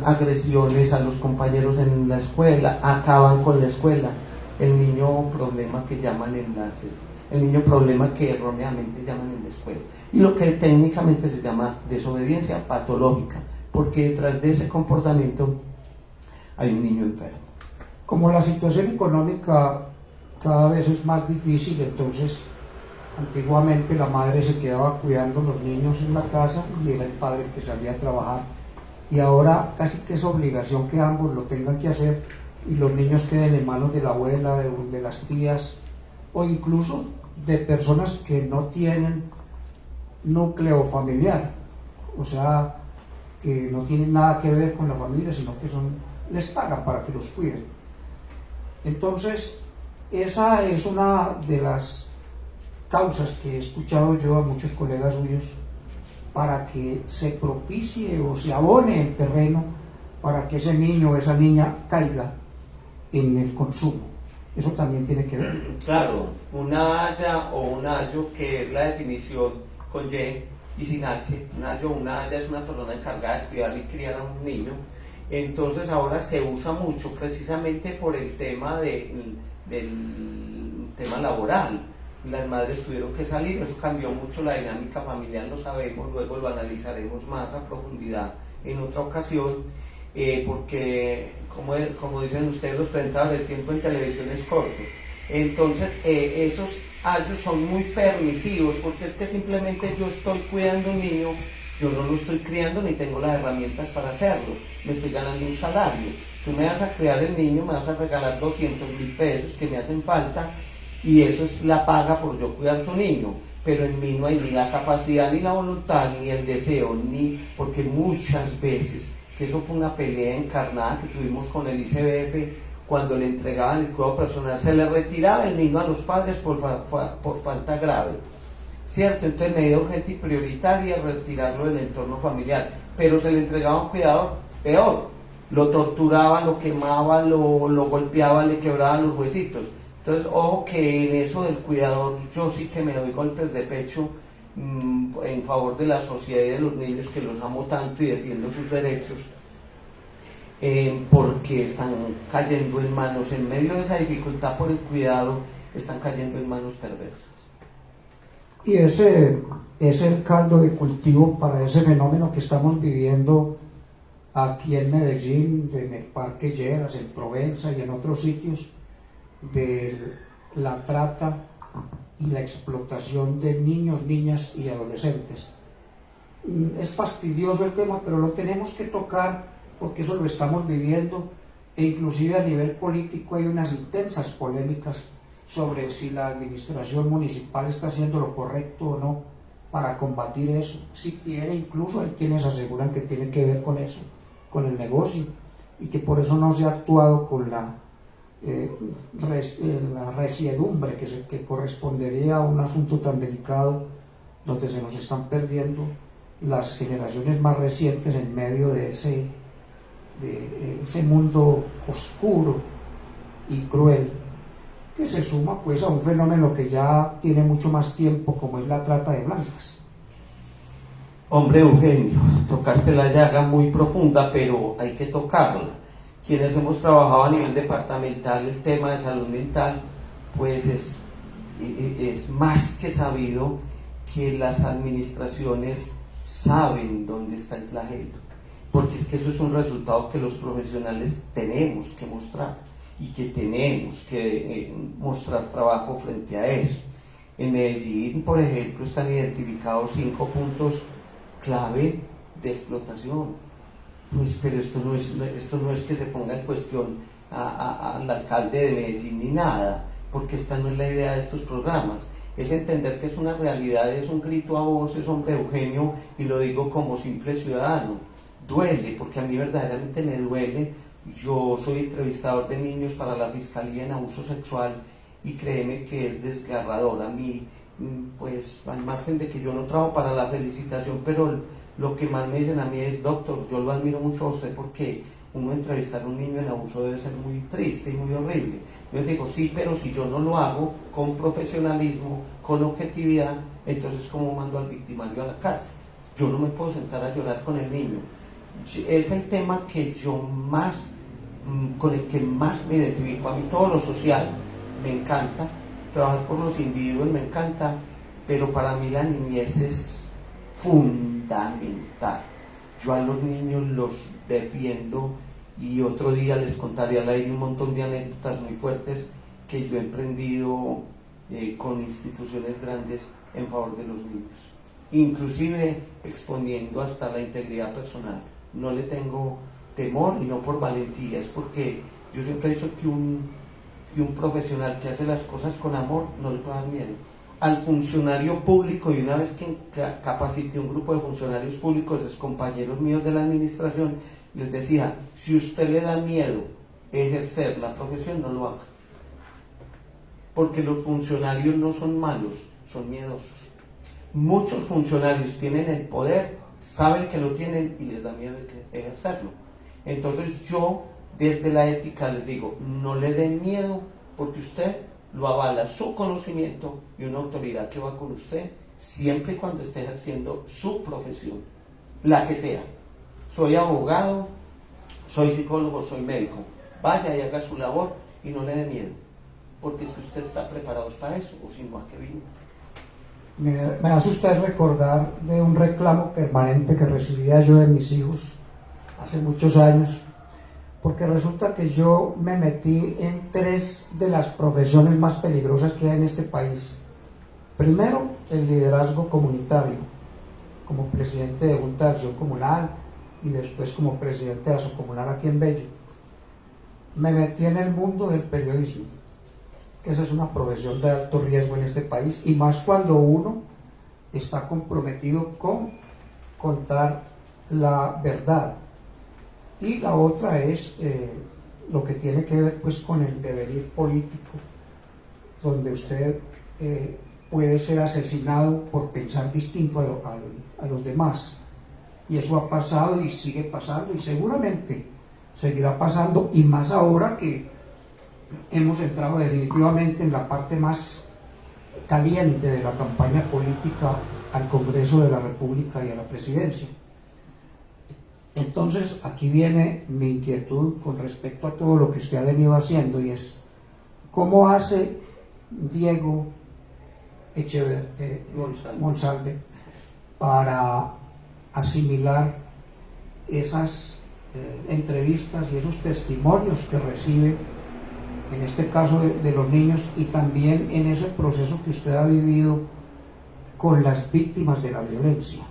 agresiones a los compañeros en la escuela, acaban con la escuela, el niño problema que llaman enlaces, el niño problema que erróneamente llaman en la escuela, y lo que técnicamente se llama desobediencia patológica, porque detrás de ese comportamiento hay un niño enfermo. Como la situación económica cada vez es más difícil, entonces antiguamente la madre se quedaba cuidando a los niños en la casa y era el padre el que salía a trabajar, y ahora casi que es obligación que ambos lo tengan que hacer y los niños queden en manos de la abuela, de las tías, o incluso de personas que no tienen núcleo familiar, o sea, que no tienen nada que ver con la familia, sino que les pagan para que los cuiden. Entonces, esa es una de las causas que he escuchado yo a muchos colegas suyos para que se propicie o se abone el terreno para que ese niño o esa niña caiga en el consumo. Eso también tiene que ver. Claro, una haya o un ayo, que es la definición con Y y sin H. Un ayo o una haya es una persona encargada de cuidar y criar a un niño. Entonces ahora se usa mucho precisamente por el tema del tema laboral. Las madres tuvieron que salir, eso cambió mucho la dinámica familiar, lo sabemos, luego lo analizaremos más a profundidad en otra ocasión. Porque como dicen ustedes los presentadores, el tiempo en televisión es corto. Entonces esos ayos son muy permisivos, porque es que simplemente yo estoy cuidando a un niño, yo no lo estoy criando ni tengo las herramientas para hacerlo, me estoy ganando un salario, tú me vas a criar el niño, me vas a regalar 200.000 pesos que me hacen falta, y eso es la paga por yo cuidar a tu niño, pero en mí no hay ni la capacidad, ni la voluntad, ni el deseo, porque muchas veces, que eso fue una pelea encarnada que tuvimos con el ICBF, cuando le entregaban el cuidado personal, se le retiraba el niño a los padres por falta grave, ¿cierto? Entonces medida urgente y prioritaria retirarlo del entorno familiar, pero se le entregaba un cuidador peor, lo torturaba, lo quemaba, lo golpeaba, le quebraba los huesitos. Entonces, ojo que en eso del cuidador yo sí que me doy golpes de pecho en favor de la sociedad y de los niños, que los amo tanto y defiendo sus derechos, porque están cayendo en manos, en medio de esa dificultad por el cuidado, están cayendo en manos perversas. Y ese es el caldo de cultivo para ese fenómeno que estamos viviendo aquí en Medellín, en el Parque Lleras, en Provenza y en otros sitios, de la trata y la explotación de niños, niñas y adolescentes. Es fastidioso el tema, pero lo tenemos que tocar porque eso lo estamos viviendo, e inclusive a nivel político hay unas intensas polémicas sobre si la administración municipal está haciendo lo correcto o no para combatir eso. Si tiene, incluso hay quienes aseguran que tiene que ver con eso, con el negocio, y que por eso no se ha actuado con la resiedumbre que correspondería a un asunto tan delicado, donde se nos están perdiendo las generaciones más recientes en medio de ese mundo oscuro y cruel, que se suma pues a un fenómeno que ya tiene mucho más tiempo, como es la trata de blancas. Hombre, Eugenio, tocaste la llaga muy profunda, pero hay que tocarla. Quienes hemos trabajado a nivel departamental el tema de salud mental, pues es más que sabido que las administraciones saben dónde está el flagelo, porque es que eso es un resultado que los profesionales tenemos que mostrar y que tenemos que mostrar trabajo frente a eso. En Medellín, por ejemplo, están identificados 5 puntos clave de explotación. Pues, pero esto no es que se ponga en cuestión al alcalde de Medellín ni nada, porque esta no es la idea de estos programas. es entender que es una realidad, es un grito a voces, hombre Eugenio, y lo digo como simple ciudadano. Duele, porque a mí verdaderamente me duele. Yo soy entrevistador de niños para la Fiscalía en Abuso Sexual y créeme que es desgarrador. A mí, pues al margen de que yo no trabajo para la felicitación, pero lo que más me dicen a mí es: doctor, yo lo admiro mucho a usted porque uno entrevistar a un niño en abuso debe ser muy triste y muy horrible. Yo digo, sí, pero si yo no lo hago con profesionalismo, con objetividad, entonces ¿cómo mando al victimario a la cárcel? Yo no me puedo sentar a llorar con el niño. Es el tema que yo más, con el que más me identifico. A mí todo lo social me encanta, trabajar por los individuos me encanta, pero para mí la niñez es fundamental. Yo a los niños los defiendo, y otro día les contaré al aire un montón de anécdotas muy fuertes que yo he emprendido con instituciones grandes en favor de los niños, inclusive exponiendo hasta la integridad personal. No le tengo temor, y no por valentía, es porque yo siempre he dicho que un profesional que hace las cosas con amor no le puede dar miedo. Al funcionario público, y una vez que capacité un grupo de funcionarios públicos, de compañeros míos de la administración, les decía: si usted le da miedo ejercer la profesión, no lo haga, porque los funcionarios no son malos, son miedosos. Muchos funcionarios tienen el poder, saben que lo tienen y les da miedo ejercerlo. Entonces yo, desde la ética, les digo: no le den miedo, porque usted lo avala su conocimiento y una autoridad que va con usted, siempre y cuando esté ejerciendo su profesión, la que sea. Soy abogado, soy psicólogo, soy médico. Vaya y haga su labor y no le dé miedo, porque es que usted está preparado para eso, o si no, ¿a qué vino? Me hace usted recordar de un reclamo permanente que recibía yo de mis hijos hace muchos años, porque resulta que yo me metí en 3 de las profesiones más peligrosas que hay en este país. Primero, el liderazgo comunitario, como presidente de Junta de Acción Comunal y después como presidente de Asocomunal aquí en Bello. Me metí en el mundo del periodismo, que esa es una profesión de alto riesgo en este país, y más cuando uno está comprometido con contar la verdad. Y la otra es lo que tiene que ver pues con el devenir político, donde usted puede ser asesinado por pensar distinto a los demás, y eso ha pasado y sigue pasando y seguramente seguirá pasando, y más ahora que hemos entrado definitivamente en la parte más caliente de la campaña política al Congreso de la República y a la presidencia. Entonces aquí viene mi inquietud con respecto a todo lo que usted ha venido haciendo, y es: ¿cómo hace Diego Monsalve para asimilar esas entrevistas y esos testimonios que recibe, en este caso de los niños, y también en ese proceso que usted ha vivido con las víctimas de la violencia,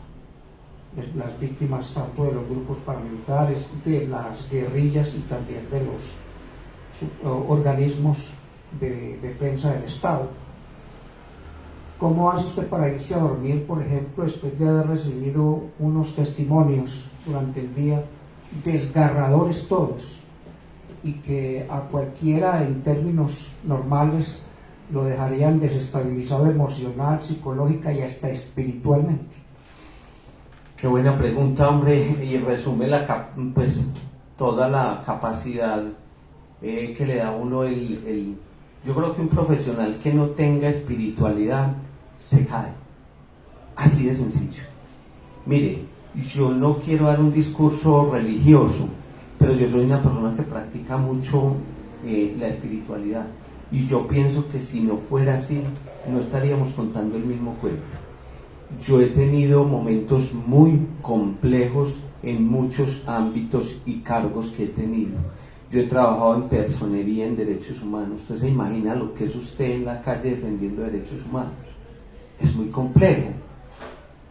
las víctimas tanto de los grupos paramilitares, de las guerrillas y también de los organismos de defensa del Estado? ¿Cómo hace usted para irse a dormir, por ejemplo, después de haber recibido unos testimonios durante el día, desgarradores todos, y que a cualquiera en términos normales lo dejarían desestabilizado emocional, psicológica y hasta espiritualmente? Qué buena pregunta, hombre, y resume pues toda la capacidad que le da a uno yo creo que un profesional que no tenga espiritualidad se cae, así de sencillo. Mire, yo no quiero dar un discurso religioso, pero yo soy una persona que practica mucho la espiritualidad, y yo pienso que si no fuera así no estaríamos contando el mismo cuento. Yo he tenido momentos muy complejos en muchos ámbitos y cargos que he tenido. Yo he trabajado en personería, en derechos humanos. Usted se imagina lo que es usted en la calle defendiendo derechos humanos. Es muy complejo.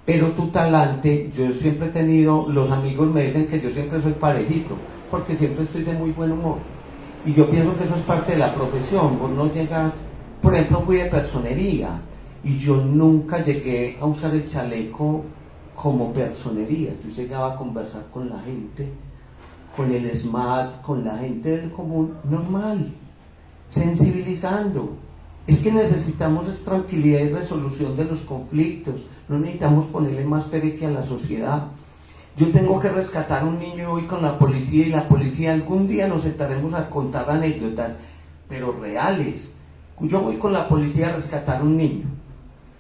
Pero tu talante, yo siempre he tenido, los amigos me dicen que yo siempre soy parejito, porque siempre estoy de muy buen humor. Y yo pienso que eso es parte de la profesión. Vos no llegas, por ejemplo, fui de personería, y yo nunca llegué a usar el chaleco como personería. Yo llegaba a conversar con la gente, con el SMAT, con la gente del común, normal, sensibilizando. Es que necesitamos tranquilidad y resolución de los conflictos, no necesitamos ponerle más pereque a la sociedad. Yo tengo que rescatar a un niño y voy con la policía, y la policía, algún día nos sentaremos a contar anécdotas, pero reales. Yo voy con la policía a rescatar a un niño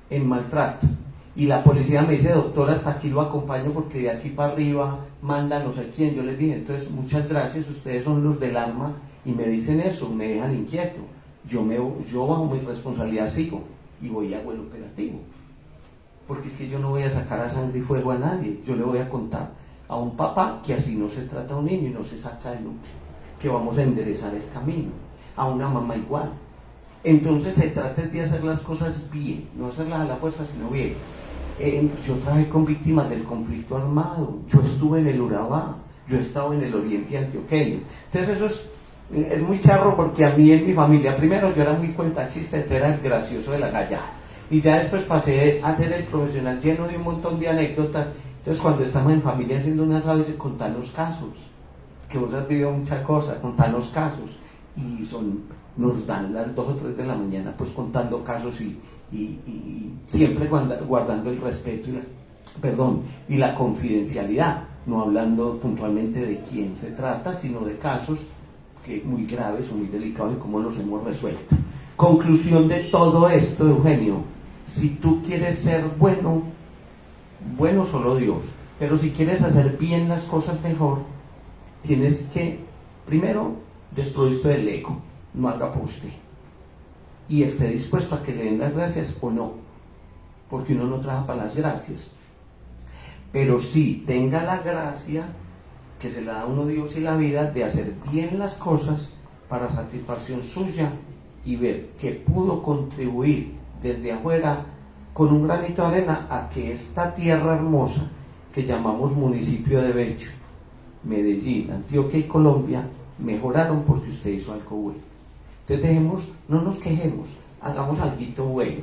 en maltrato, y la policía me dice: doctor, hasta aquí lo acompaño porque de aquí para arriba manda no sé quién. Yo les dije: entonces muchas gracias, ustedes son los del alma y me dicen eso, me dejan inquieto. Yo bajo mi responsabilidad sigo y voy a el operativo, porque es que yo no voy a sacar a sangre y fuego a nadie. Yo le voy a contar a un papá que así no se trata a un niño y no se saca de núcleo, que vamos a enderezar el camino, a una mamá igual. Entonces se trata de hacer las cosas bien, no hacerlas a la fuerza, sino bien. Yo trabajé con víctimas del conflicto armado, yo estuve en el Urabá, yo he estado en el Oriente Antioqueño. Entonces eso es muy charro, porque a mí en mi familia, primero yo era muy cuentachista, entonces era el gracioso de la gallada, y ya después pasé a ser el profesional lleno de un montón de anécdotas. Entonces cuando estamos en familia haciendo unas aves, contar los casos, que vos has vivido muchas cosas, contar los casos, y nos dan las 2 o 3 de la mañana pues contando casos, y siempre guardando el respeto y la confidencialidad, no hablando puntualmente de quién se trata, sino de casos que muy graves o muy delicados y cómo los hemos resuelto. Conclusión de todo esto, Eugenio: si tú quieres ser bueno solo Dios, pero si quieres hacer bien las cosas mejor, tienes que, primero, desprovisto del ego, no haga por usted, y esté dispuesto a que le den las gracias o no, porque uno no trabaja para las gracias, pero sí tenga la gracia que se la da a uno Dios y la vida, de hacer bien las cosas para satisfacción suya, y ver que pudo contribuir desde afuera con un granito de arena a que esta tierra hermosa que llamamos municipio de Becho, Medellín, Antioquia y Colombia mejoraron porque usted hizo algo bueno. Entonces no nos quejemos, hagamos algo bueno.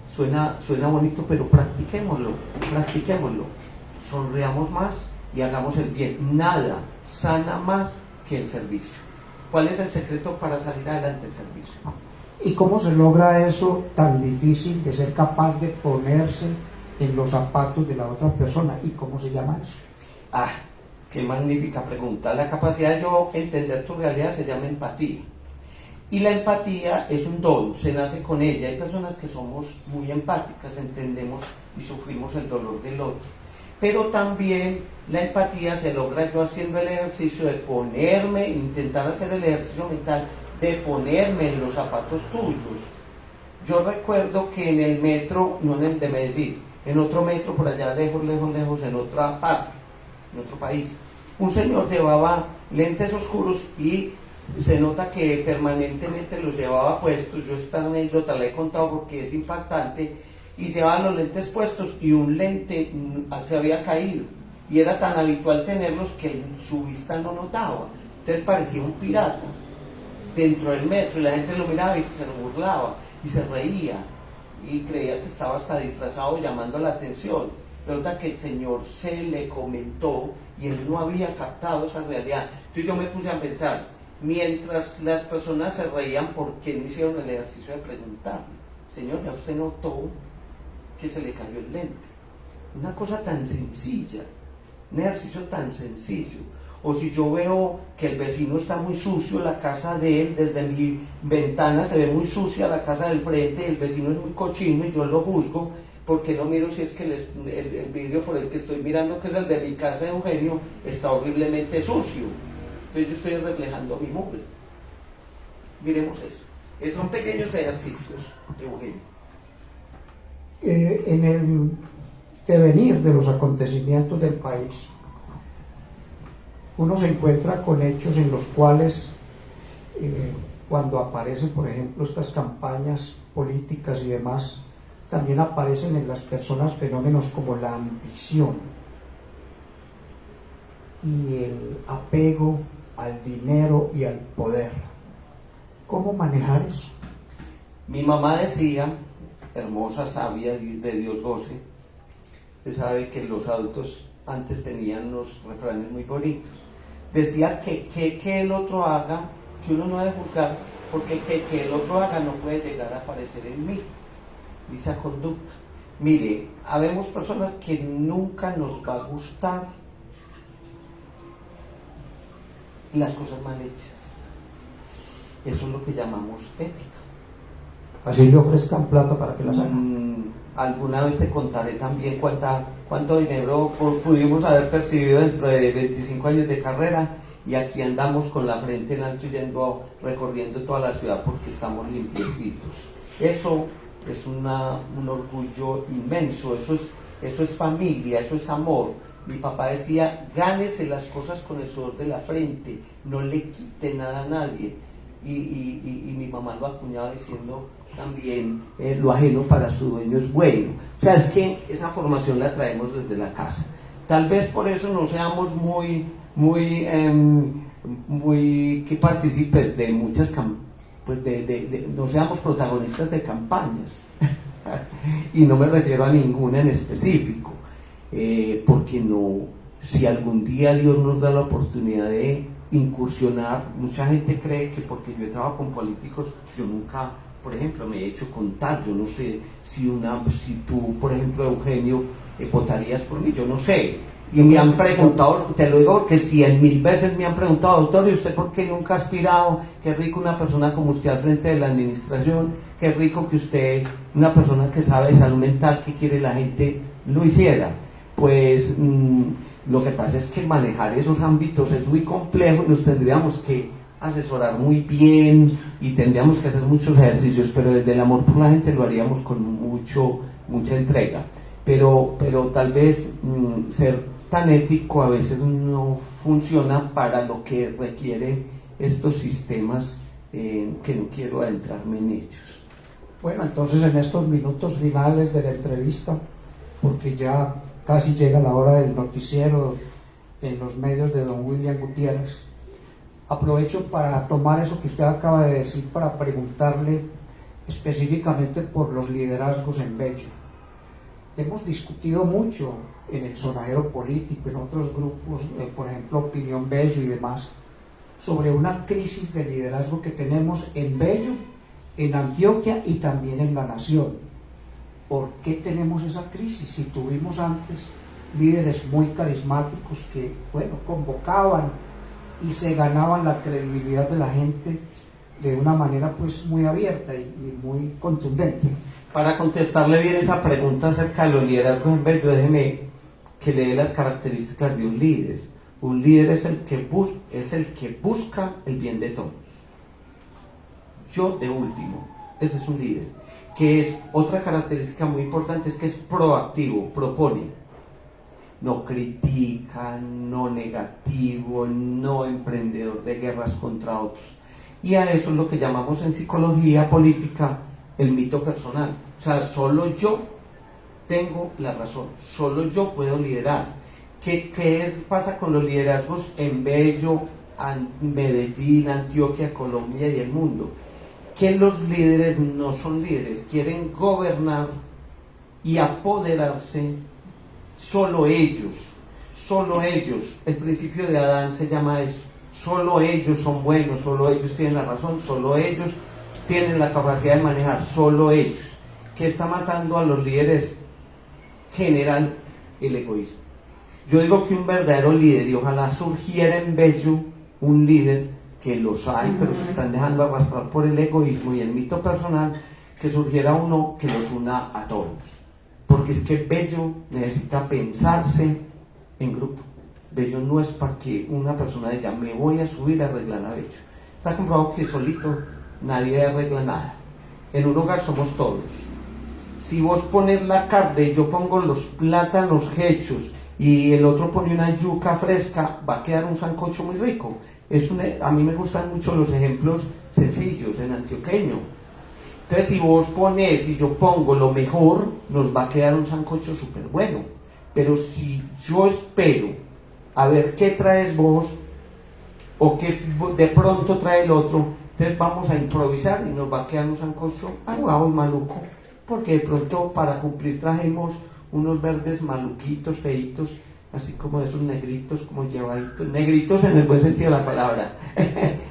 Suena bonito, pero practiquémoslo, sonreamos más y hagamos el bien. Nada sana más que el servicio. ¿Cuál es el secreto para salir adelante? El servicio. ¿Y cómo se logra eso tan difícil de ser capaz de ponerse en los zapatos de la otra persona? ¿Y cómo se llama eso? Qué magnífica pregunta. La capacidad de yo entender tu realidad se llama empatía. Y la empatía es un don, se nace con ella. Hay personas que somos muy empáticas, entendemos y sufrimos el dolor del otro. Pero también la empatía se logra yo haciendo el ejercicio de ponerme, intentar hacer el ejercicio mental de ponerme en los zapatos tuyos. Yo recuerdo que en el metro, no en el de Medellín, en otro metro por allá lejos, en otra parte, en otro país, un señor llevaba lentes oscuros y se nota que permanentemente los llevaba puestos. Yo esta anécdota la he contado porque es impactante, y llevaba los lentes puestos y un lente se había caído, y era tan habitual tenerlos que su vista no notaba. Entonces parecía un pirata dentro del metro, y la gente lo miraba y se lo burlaba y se reía y creía que estaba hasta disfrazado llamando la atención. Resulta que el señor se le comentó y él no había captado esa realidad. Entonces yo me puse a pensar, mientras las personas se reían, ¿por qué no hicieron el ejercicio de preguntarle: señor, ¿ya usted notó que se le cayó el lente? Una cosa tan sencilla, un ejercicio tan sencillo. O si yo veo que el vecino está muy sucio, la casa de él, desde mi ventana se ve muy sucia la casa del frente, el vecino es muy cochino y yo lo juzgo, ¿por qué no miro si es que el vidrio por el que estoy mirando, que es el de mi casa de Eugenio, está horriblemente sucio? Entonces yo estoy reflejando mi mugre. Miremos eso. Son pequeños ejercicios, Eugenio. En el devenir de los acontecimientos del país, uno se encuentra con hechos en los cuales, cuando aparecen, por ejemplo, estas campañas políticas y demás, también aparecen en las personas fenómenos como la ambición y el apego al dinero y al poder. ¿Cómo manejar eso? Mi mamá decía hermosa, sabia y de Dios goce. Usted sabe que los adultos antes tenían unos refranes muy bonitos. Decía que el otro haga, que uno no debe juzgar, porque que el otro haga no puede llegar a aparecer en mí, dicha conducta. Mire, habemos personas que nunca nos va a gustar las cosas mal hechas. Eso es lo que llamamos ética. Así le ofrezcan plata para que las hagan. Alguna vez te contaré también cuánto dinero pudimos haber percibido dentro de 25 años de carrera, y aquí andamos con la frente en alto yendo recorriendo toda la ciudad porque estamos limpiecitos. Eso es un orgullo inmenso, eso es familia, eso es amor. Mi papá decía, gánese las cosas con el sudor de la frente, no le quite nada a nadie. Y mi mamá lo acuñaba diciendo también, lo ajeno para su dueño es bueno. O sea, es que esa formación la traemos desde la casa. Tal vez por eso no seamos muy que participes de muchas no seamos protagonistas de campañas. Y no me refiero a ninguna en específico, porque si algún día Dios nos da la oportunidad de incursionar, mucha gente cree que porque yo he trabajado con políticos, yo nunca, por ejemplo, me he hecho contar. Yo no sé si tú, por ejemplo, Eugenio, votarías por mí, yo no sé. Y me han preguntado, te lo digo, que 100.000 veces me han preguntado, doctor, ¿y usted por qué nunca ha aspirado? Qué rico una persona como usted al frente de la administración, qué rico que usted, una persona que sabe de salud mental, que quiere la gente, lo hiciera. Pues lo que pasa es que manejar esos ámbitos es muy complejo y nos tendríamos que asesorar muy bien y tendríamos que hacer muchos ejercicios, pero desde el amor por la gente lo haríamos con mucha entrega. Pero tal vez ser tan ético a veces no funciona para lo que requiere estos sistemas, que no quiero adentrarme en ellos. Bueno, entonces en estos minutos finales de la entrevista, porque ya casi llega la hora del noticiero en los medios de don William Gutiérrez, aprovecho para tomar eso que usted acaba de decir para preguntarle específicamente por los liderazgos en Bello. Hemos discutido mucho en el sonajero político, en otros grupos, por ejemplo Opinión Bello y demás, sobre una crisis de liderazgo que tenemos en Bello, en Antioquia y también en la nación. ¿Por qué tenemos esa crisis? Si tuvimos antes líderes muy carismáticos que, convocaban y se ganaban la credibilidad de la gente de una manera pues muy abierta y muy contundente. Para contestarle bien esa pregunta acerca de los liderazgos en Bello, déjeme que le dé las características de un líder. Un líder es el que busca el bien de todos. Yo de último, ese es un líder. Que es otra característica muy importante, es que es proactivo, propone. No critica, no negativo, no emprendedor de guerras contra otros. Y a eso es lo que llamamos en psicología política el mito personal. O sea, solo yo tengo la razón, solo yo puedo liderar. ¿Qué pasa con los liderazgos en Bello, Medellín, Antioquia, Colombia y el mundo? Que los líderes no son líderes, quieren gobernar y apoderarse solo ellos. El principio de Adán se llama eso. Solo ellos son buenos, solo ellos tienen la razón, solo ellos tienen la capacidad de manejar, solo ellos. ¿Qué está matando a los líderes? General, el egoísmo. Yo digo que un verdadero líder, y ojalá surgiera en Bello un líder, que los hay, pero se están dejando arrastrar por el egoísmo y el mito personal, que surgiera uno que los una a todos. Porque es que Bello necesita pensarse en grupo. Bello no es para que una persona diga, me voy a subir a arreglar a Bello. Está comprobado que solito nadie arregla nada. En un hogar somos todos. Si vos pones la carne, yo pongo los plátanos hechos y el otro pone una yuca fresca, va a quedar un sancocho muy rico. A mí me gustan mucho los ejemplos sencillos en antioqueño. Entonces, si vos pones y yo pongo lo mejor, nos va a quedar un sancocho súper bueno. Pero si yo espero a ver qué traes vos o qué de pronto trae el otro, entonces vamos a improvisar y nos va a quedar un sancocho aguado y maluco. porque de pronto para cumplir trajimos unos verdes maluquitos, feitos, así como de esos negritos, como llevaditos, negritos en el buen sentido de la palabra,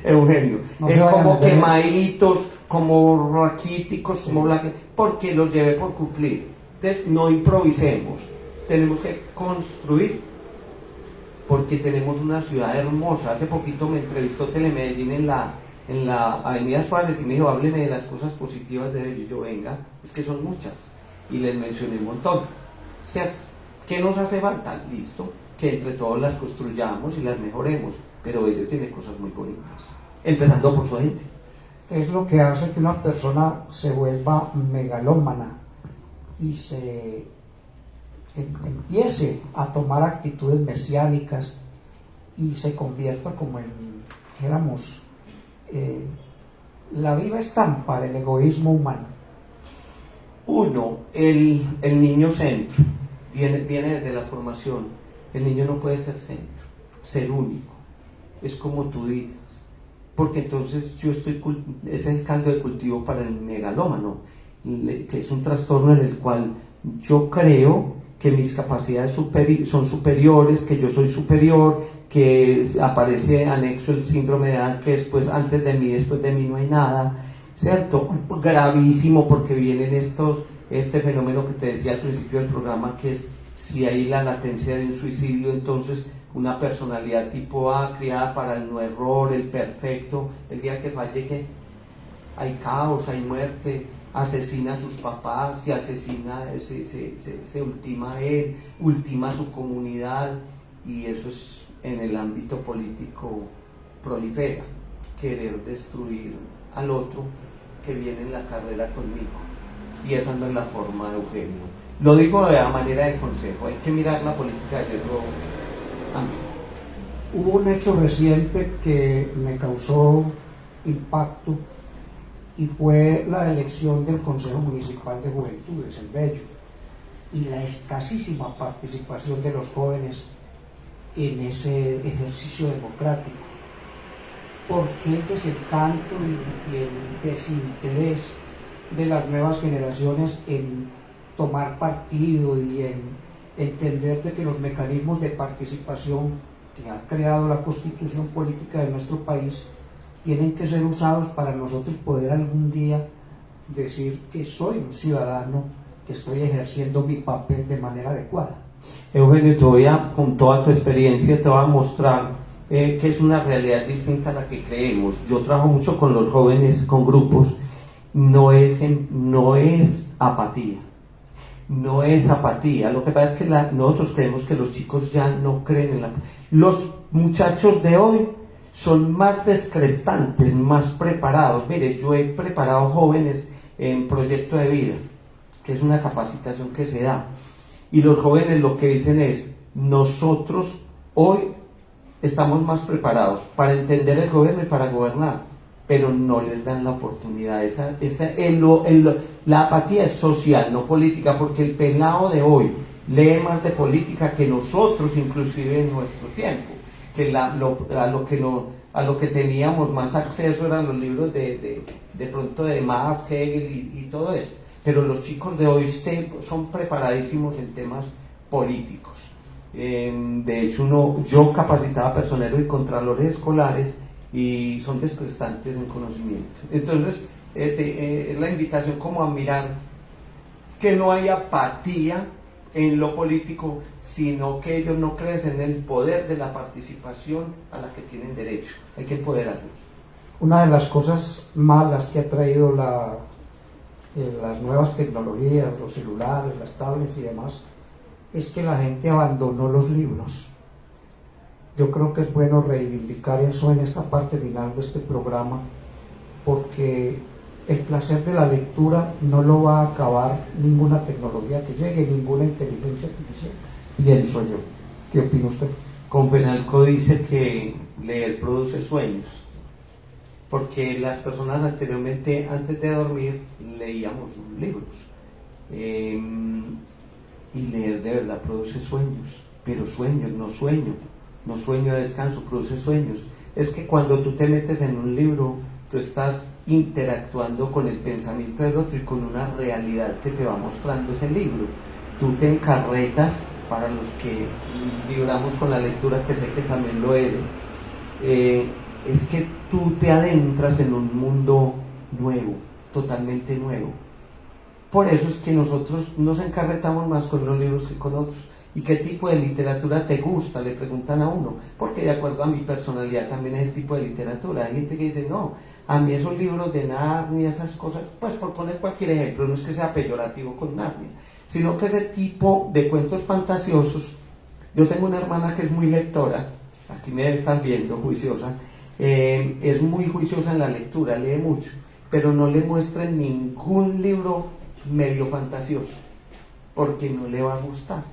Eugenio, No como quemaditos, como raquíticos, como porque los llevé por cumplir. Entonces no improvisemos, tenemos que construir, porque tenemos una ciudad hermosa. Hace poquito me entrevistó Telemedellín en la Avenida Suárez y me dijo, hábleme de las cosas positivas de ello. Yo, venga, es que son muchas, y les mencioné un montón, ¿cierto? ¿Qué nos hace falta? Listo, que entre todos las construyamos y las mejoremos, pero ello tiene cosas muy bonitas, empezando por su gente. Es lo que hace que una persona se vuelva megalómana y empiece a tomar actitudes mesiánicas y se convierta como en, dijéramos, la viva estampa del egoísmo humano. Uno, el niño centro, viene desde la formación. El niño no puede ser centro, ser único, es como tú digas, porque entonces ese es el caldo de cultivo para el megalómano, que es un trastorno en el cual yo creo que mis capacidades son superiores, que yo soy superior, que aparece anexo el síndrome de Down, que después, antes de mí, después de mí no hay nada, ¿cierto? Gravísimo, porque vienen este fenómeno que te decía al principio del programa, que es si hay la latencia de un suicidio, entonces una personalidad tipo A, criada para el no error, el perfecto, el día que falle, que hay caos, hay muerte, asesina a sus papás, se asesina, se ultima a él, ultima a su comunidad, y eso es en el ámbito político prolifera, querer destruir al otro que viene en la carrera conmigo, y esa no es la forma de Eugenio. Lo digo de manera de consejo, hay que mirar la política de otro ámbito. Hubo un hecho reciente que me causó impacto y fue la elección del Consejo Municipal de Juventudes, el Bello, y la escasísima participación de los jóvenes en ese ejercicio democrático, porque el desencanto y el desinterés de las nuevas generaciones en tomar partido y en entender de que los mecanismos de participación que ha creado la Constitución política de nuestro país tienen que ser usados para nosotros poder algún día decir que soy un ciudadano, que estoy ejerciendo mi papel de manera adecuada. Eugenio, con toda tu experiencia, te voy a mostrar que es una realidad distinta a la que creemos. Yo trabajo mucho con los jóvenes, con grupos. No es apatía. No es apatía. Lo que pasa es que nosotros creemos que los chicos ya no creen en la... Los muchachos de hoy son más descrestantes, más preparados. Mire, yo he preparado jóvenes en proyecto de vida, que es una capacitación que se da, y los jóvenes lo que dicen es: nosotros hoy estamos más preparados para entender el gobierno y para gobernar, pero no les dan la oportunidad. La apatía es social, no política, porque el pelado de hoy lee más de política que nosotros, inclusive en nuestro tiempo, que a lo que teníamos más acceso eran los libros de pronto de Marx, Hegel y todo eso. Pero los chicos de hoy son preparadísimos en temas políticos. De hecho, yo capacitaba personeros y contralores escolares y son desprestantes en conocimiento. Entonces, es la invitación como a mirar que no hay apatía en lo político, sino que ellos no crecen en el poder de la participación a la que tienen derecho. Hay que empoderarlos. Una de las cosas malas que ha traído las nuevas tecnologías, los celulares, las tablets y demás, es que la gente abandonó los libros. Yo creo que es bueno reivindicar eso en esta parte final de este programa, porque el placer de la lectura no lo va a acabar ninguna tecnología que llegue, ninguna inteligencia artificial. Pienso yo. ¿Qué opina usted? Confenalco dice que leer produce sueños, porque las personas anteriormente, antes de dormir, leíamos libros, y leer de verdad produce sueños, pero sueños, no sueño de descanso, produce sueños. Es que cuando tú te metes en un libro, tú estás interactuando con el pensamiento del otro y con una realidad que te va mostrando ese libro. Tú te encarretas, para los que vibramos con la lectura, que sé que también lo eres, es que tú te adentras en un mundo nuevo, totalmente nuevo. Por eso es que nosotros nos encarretamos más con unos libros que con otros. ¿Y qué tipo de literatura te gusta? Le preguntan a uno, porque de acuerdo a mi personalidad también es el tipo de literatura. Hay gente que dice, no, a mí esos libros de Narnia, esas cosas, pues por poner cualquier ejemplo, no es que sea peyorativo con Narnia, sino que ese tipo de cuentos fantasiosos. Yo tengo una hermana que es muy lectora, aquí me están viendo, juiciosa, es muy juiciosa en la lectura, lee mucho, pero no le muestren ningún libro medio fantasioso, porque no le va a gustar.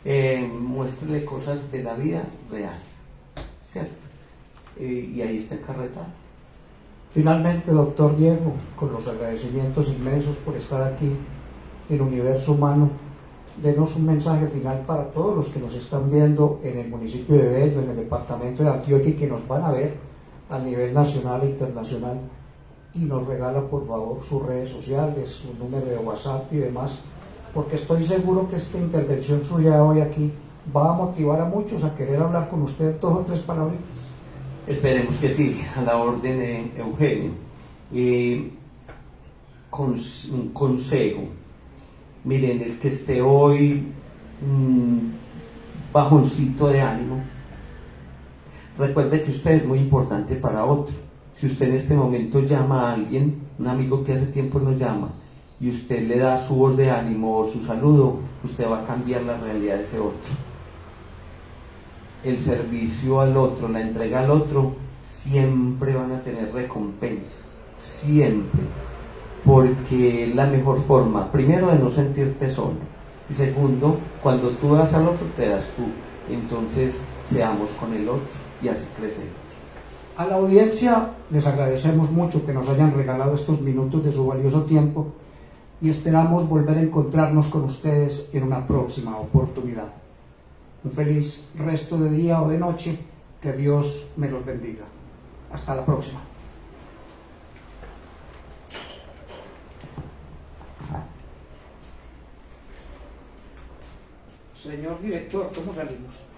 Muéstrele cosas de la vida real, ¿cierto? Y ahí está encarretado. Finalmente, doctor Diego, con los agradecimientos inmensos por estar aquí en Universo Humano, denos un mensaje final para todos los que nos están viendo en el municipio de Bello, en el departamento de Antioquia, y que nos van a ver a nivel nacional e internacional, y nos regala por favor sus redes sociales, su número de WhatsApp y demás, porque estoy seguro que esta intervención suya hoy aquí va a motivar a muchos a querer hablar con usted 2 o 3 palabritas. Esperemos que sí, a la orden, Eugenio. Un consejo, miren, el que esté hoy bajoncito de ánimo, recuerde que usted es muy importante para otro. Si usted en este momento llama a alguien, un amigo que hace tiempo nos llama, y usted le da su voz de ánimo o su saludo, usted va a cambiar la realidad de ese otro. El servicio al otro, la entrega al otro, siempre van a tener recompensa, siempre, porque es la mejor forma, primero, de no sentirte solo, y segundo, cuando tú das al otro, te das tú. Entonces, seamos con el otro y así crecemos. A la audiencia les agradecemos mucho que nos hayan regalado estos minutos de su valioso tiempo y esperamos volver a encontrarnos con ustedes en una próxima oportunidad. Un feliz resto de día o de noche, que Dios me los bendiga. Hasta la próxima. Señor director, ¿cómo salimos?